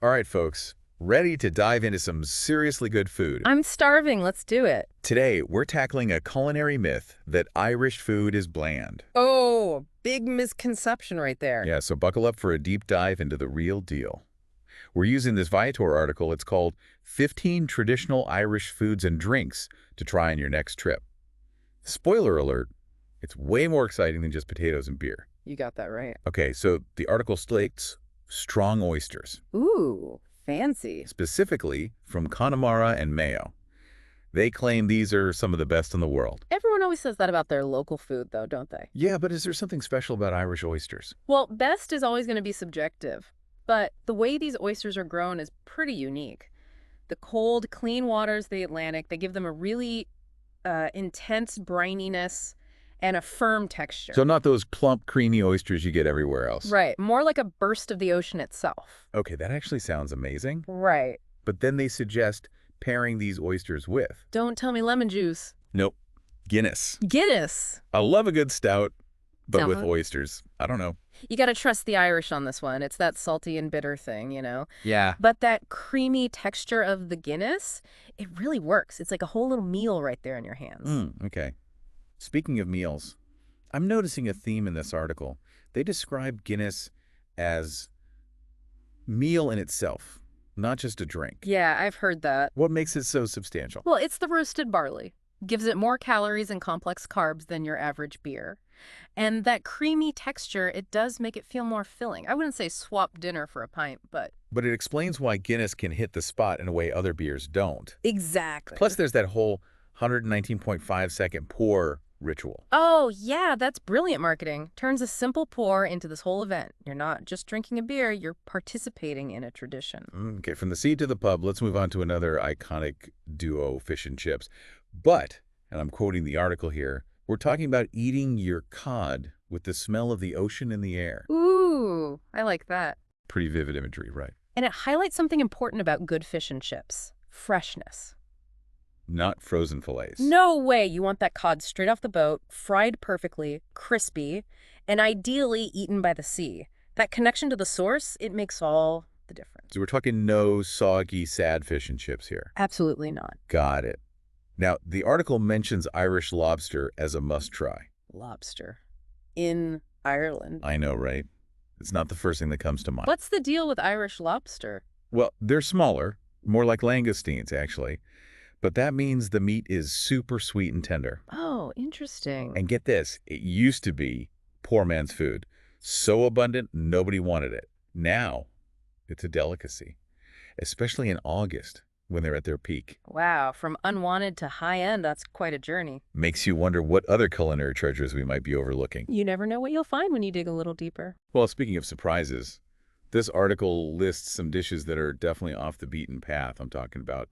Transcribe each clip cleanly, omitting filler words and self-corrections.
All right, folks, ready to dive into some seriously good food. I'm starving. Let's do it. Today, we're tackling a culinary myth that Irish food is bland. Oh, big misconception right there. Yeah, so buckle up for a deep dive into the real deal. We're using this Viator article. It's called 15 Traditional Irish Foods and Drinks to Try on Your Next Trip. Spoiler alert, it's way more exciting than just potatoes and beer. You got that right. Okay, so the article states strong oysters, Ooh, fancy. specifically from Connemara and Mayo. They claim these are some of the best in the world. Everyone always says that about their local food, though, don't they? Yeah, but is there something special about Irish oysters? Well, best is always going to be subjective. But the way these oysters are grown is pretty unique. The cold, clean waters of the Atlantic, they give them a really intense brininess and a firm texture. So not those plump, creamy oysters you get everywhere else. Right, more like a burst of the ocean itself. Okay, that actually sounds amazing. Right. But then they suggest pairing these oysters with. Don't tell me lemon juice. Nope. Guinness. Guinness. I love a good stout, but with Uh-huh. oysters. I don't know. You got to trust the Irish on this one. It's that salty and bitter thing, you know? Yeah. But that creamy texture of the Guinness, it really works. It's like a whole little meal right there in your hands. Okay. Speaking of meals, I'm noticing a theme in this article. They describe Guinness as meal in itself, not just a drink. Yeah, I've heard that. What makes it so substantial? Well, it's the roasted barley. Gives it more calories and complex carbs than your average beer. And that creamy texture, it does make it feel more filling. I wouldn't say swap dinner for a pint, but... But it explains why Guinness can hit the spot in a way other beers don't. Exactly. Plus, there's that whole 119.5-second pour ritual. Oh, yeah, that's brilliant marketing. Turns a simple pour into this whole event. You're not just drinking a beer, you're participating in a tradition. Okay, from the sea to the pub, let's move on to another iconic duo, fish and chips. But, and I'm quoting the article here, we're talking about eating your cod with the smell of the ocean in the air. Ooh, I like that. Pretty vivid imagery, right? And it highlights something important about good fish and chips. Freshness. Not frozen fillets. No way you want that cod straight off the boat, fried perfectly, crispy, and ideally eaten by the sea. That connection to the source, it makes all the difference. So we're talking no soggy, sad fish and chips here. Absolutely not. Got it. Now, the article mentions Irish lobster as a must-try. Lobster. In Ireland. I know, right? It's not the first thing that comes to mind. What's the deal with Irish lobster? Well, they're smaller, more like langoustines, actually. But that means the meat is super sweet and tender. Oh, interesting. And get this, it used to be poor man's food. So abundant, nobody wanted it. Now, it's a delicacy, especially in August when they're at their peak. Wow, from unwanted to high-end, that's quite a journey. Makes you wonder what other culinary treasures we might be overlooking. You never know what you'll find when you dig a little deeper. Well, speaking of surprises, this article lists some dishes that are definitely off the beaten path. I'm talking about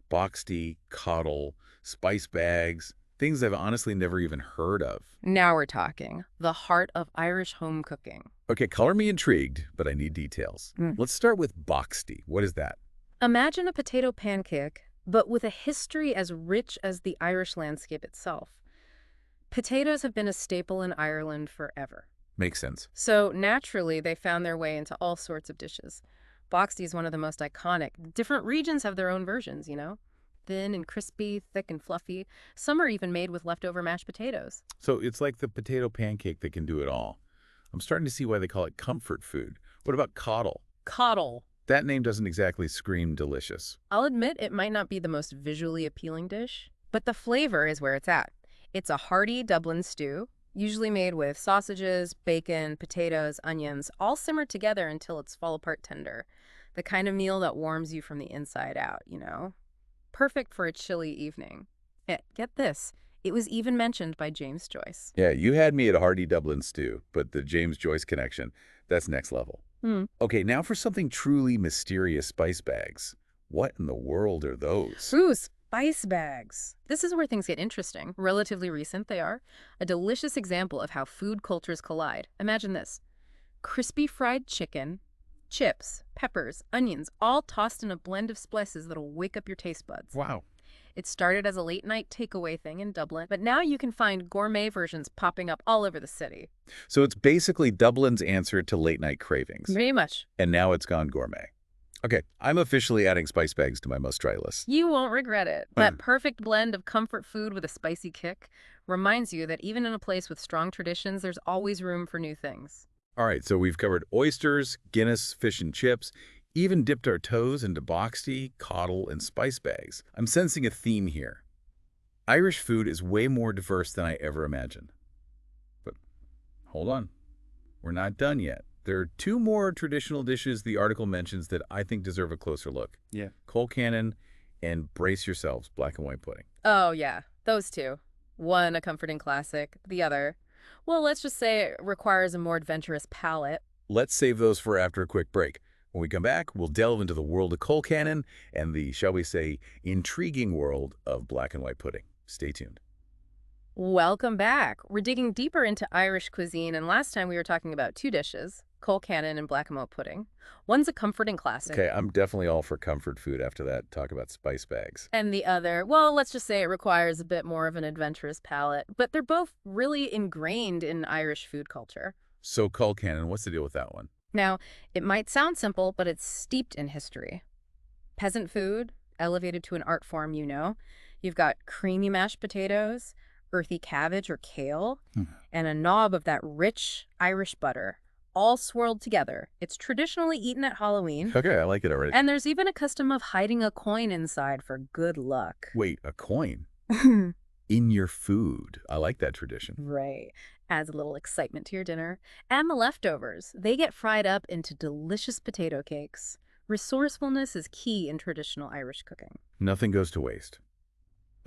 boxty, coddle, spice bags, things I've honestly never even heard of. Now we're talking. The heart of Irish home cooking. Okay, color me intrigued, but I need details. Let's start with boxty. What is that? Imagine a potato pancake, but with a history as rich as the Irish landscape itself. Potatoes have been a staple in Ireland forever. Makes sense. So naturally, they found their way into all sorts of dishes. Boxty is one of the most iconic. Different regions have their own versions, you know? Thin and crispy, thick and fluffy. Some are even made with leftover mashed potatoes. So it's like the potato pancake that can do it all. I'm starting to see why they call it comfort food. What about coddle? Coddle. That name doesn't exactly scream delicious. I'll admit it might not be the most visually appealing dish, but the flavor is where it's at. It's a hearty Dublin stew, usually made with sausages, bacon, potatoes, onions, all simmered together until it's fall-apart tender. The kind of meal that warms you from the inside out, you know? Perfect for a chilly evening. Get this, it was even mentioned by James Joyce. Yeah, you had me at a hearty Dublin stew, but the James Joyce connection, that's next level. Okay, now for something truly mysterious, spice bags. What in the world are those? Ooh, spice bags. This is where things get interesting. Relatively recent, they are. A delicious example of how food cultures collide. Imagine this. Crispy fried chicken, chips, peppers, onions, all tossed in a blend of spices that'll wake up your taste buds. Wow. It started as a late-night takeaway thing in Dublin, but now you can find gourmet versions popping up all over the city. So it's basically Dublin's answer to late-night cravings. Very much. And now it's gone gourmet. Okay, I'm officially adding spice bags to my must-try list. You won't regret it. That perfect blend of comfort food with a spicy kick reminds you that even in a place with strong traditions, there's always room for new things. All right, so we've covered oysters, Guinness, fish and chips, even dipped our toes into boxty, coddle, and spice bags. I'm sensing a theme here. Irish food is way more diverse than I ever imagined. But hold on, we're not done yet. There are two more traditional dishes the article mentions that I think deserve a closer look. Yeah. Colcannon and, brace yourselves, black and white pudding. Oh, yeah, those two. One, a comforting classic. The other, well, let's just say it requires a more adventurous palate. Let's save those for after a quick break. When we come back, we'll delve into the world of Colcannon and the, shall we say, intriguing world of black and white pudding. Stay tuned. Welcome back. We're digging deeper into Irish cuisine, and last time we were talking about two dishes, colcannon and black and white pudding. One's a comforting classic. Okay, I'm definitely all for comfort food after that. Talk about spice bags. And the other, well, let's just say it requires a bit more of an adventurous palate, but they're both really ingrained in Irish food culture. So Colcannon, what's the deal with that one? Now, it might sound simple, but it's steeped in history. Peasant food, elevated to an art form, you know. You've got creamy mashed potatoes, earthy cabbage or kale, and a knob of that rich Irish butter, all swirled together. It's traditionally eaten at Halloween. Okay, I like it already. And there's even a custom of hiding a coin inside for good luck. Wait, a coin? In your food. I like that tradition. Right. Adds a little excitement to your dinner. And the leftovers. They get fried up into delicious potato cakes. Resourcefulness is key in traditional Irish cooking. Nothing goes to waste.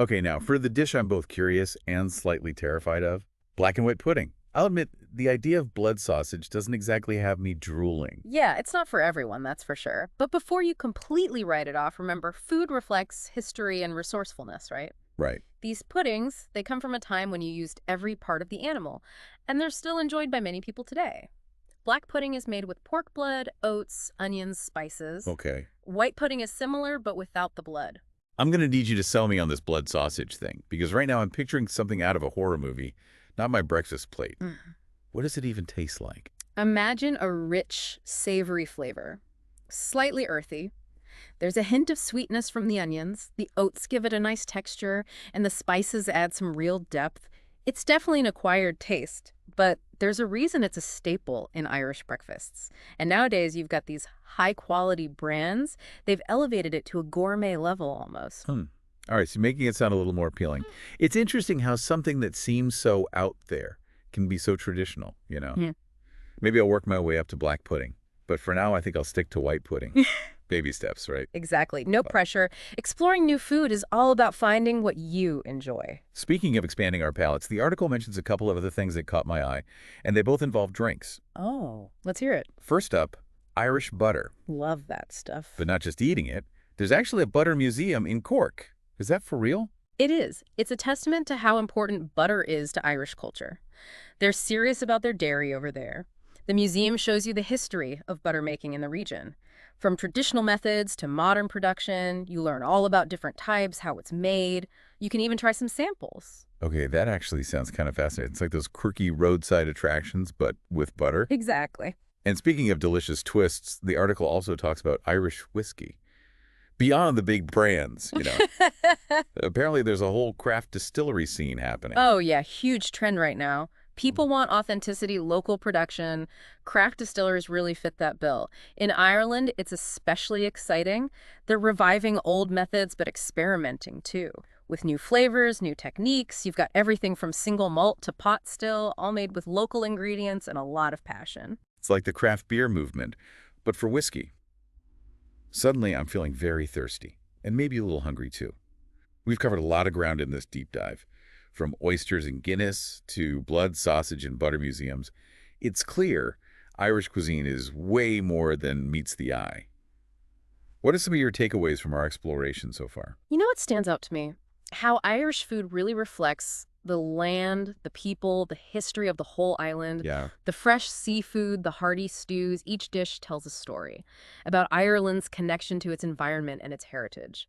Okay, now, for the dish I'm both curious and slightly terrified of, black and white pudding. I'll admit, the idea of blood sausage doesn't exactly have me drooling. Yeah, it's not for everyone, that's for sure. But before you completely write it off, remember, food reflects history and resourcefulness, right? Right. These puddings, they come from a time when you used every part of the animal, and they're still enjoyed by many people today. Black pudding is made with pork blood, oats, onions, spices. Okay. White pudding is similar, but without the blood. I'm going to need you to sell me on this blood sausage thing, because right now I'm picturing something out of a horror movie, not my breakfast plate. What does it even taste like? Imagine a rich, savory flavor, slightly earthy. There's a hint of sweetness from the onions, the oats give it a nice texture, and the spices add some real depth. It's definitely an acquired taste, but there's a reason it's a staple in Irish breakfasts. And nowadays, you've got these high-quality brands. They've elevated it to a gourmet level almost. All right, so making it sound a little more appealing. It's interesting how something that seems so out there can be so traditional, you know? Yeah. Maybe I'll work my way up to black pudding, but for now I think I'll stick to white pudding. Baby steps, right? Exactly. No pressure. Exploring new food is all about finding what you enjoy. Speaking of expanding our palates, the article mentions a couple of other things that caught my eye, and they both involve drinks. Oh, let's hear it. First up, Irish butter. Love that stuff. But not just eating it. There's actually a butter museum in Cork. Is that for real? It is. It's a testament to how important butter is to Irish culture. They're serious about their dairy over there. The museum shows you the history of butter making in the region. From traditional methods to modern production, you learn all about different types, how it's made. You can even try some samples. Okay, that actually sounds kind of fascinating. It's like those quirky roadside attractions, but with butter. Exactly. And speaking of delicious twists, the article also talks about Irish whiskey. Beyond the big brands, you know. Apparently there's a whole craft distillery scene happening. Oh, yeah, huge trend right now. People want authenticity, local production. Craft distillers really fit that bill. In Ireland, it's especially exciting. They're reviving old methods, but experimenting too. With new flavors, new techniques, you've got everything from single malt to pot still, all made with local ingredients and a lot of passion. It's like the craft beer movement, but for whiskey. Suddenly, I'm feeling very thirsty, and maybe a little hungry too. We've covered a lot of ground in this deep dive. From oysters and Guinness to blood, sausage, and butter museums, it's clear Irish cuisine is way more than meets the eye. What are some of your takeaways from our exploration so far? You know what stands out to me? How Irish food really reflects The land, the people, the history of the whole island, Yeah. the fresh seafood, the hearty stews, each dish tells a story about Ireland's connection to its environment and its heritage.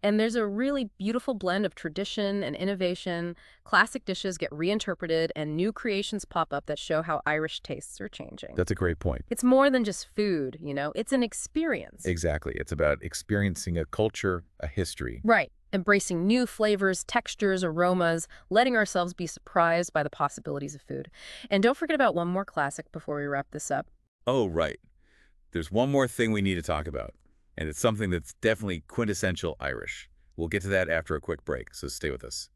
And there's a really beautiful blend of tradition and innovation. Classic dishes get reinterpreted, and new creations pop up that show how Irish tastes are changing. That's a great point. It's more than just food, it's an experience. Exactly. It's about experiencing a culture, a history. Right. Embracing new flavors, textures, aromas, letting ourselves be surprised by the possibilities of food. And don't forget about one more classic before we wrap this up. Oh, right. There's one more thing we need to talk about, and it's something that's definitely quintessential Irish. We'll get to that after a quick break, so stay with us.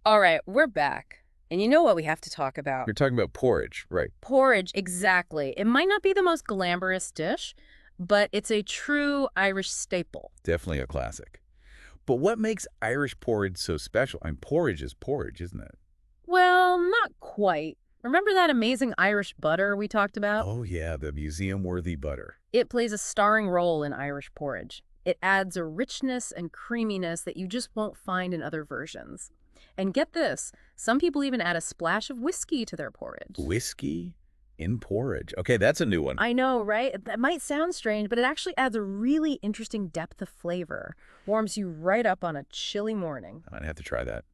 All right, we're back. And you know what we have to talk about? You're talking about porridge, right? Porridge, exactly. It might not be the most glamorous dish, but it's a true Irish staple. Definitely a classic. But what makes Irish porridge so special? I mean, porridge is porridge, isn't it? Well, not quite. Remember that amazing Irish butter we talked about? Oh, yeah, the museum-worthy butter. It plays a starring role in Irish porridge. It adds a richness and creaminess that you just won't find in other versions. And get this, some people even add a splash of whiskey to their porridge. Whiskey in porridge. Okay, that's a new one. I know, right? That might sound strange, but it actually adds a really interesting depth of flavor. Warms you right up on a chilly morning. I might have to try that.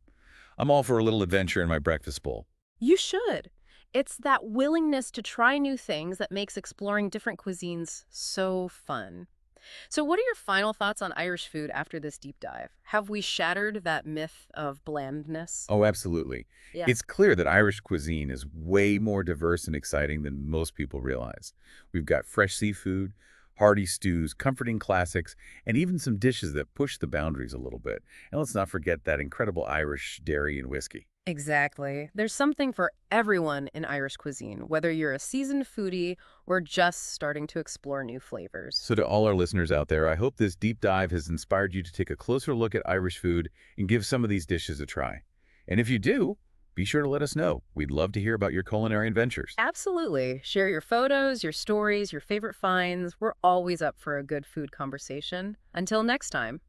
I'm all for a little adventure in my breakfast bowl. You should. It's that willingness to try new things that makes exploring different cuisines so fun. So what are your final thoughts on Irish food after this deep dive? Have we shattered that myth of blandness? Oh, absolutely. Yeah. It's clear that Irish cuisine is way more diverse and exciting than most people realize. We've got fresh seafood, hearty stews, comforting classics, and even some dishes that push the boundaries a little bit. And let's not forget that incredible Irish dairy and whiskey. Exactly. There's something for everyone in Irish cuisine, whether you're a seasoned foodie or just starting to explore new flavors. So to all our listeners out there, I hope this deep dive has inspired you to take a closer look at Irish food and give some of these dishes a try. And if you do, be sure to let us know. We'd love to hear about your culinary adventures. Absolutely. Share your photos, your stories, your favorite finds. We're always up for a good food conversation. Until next time.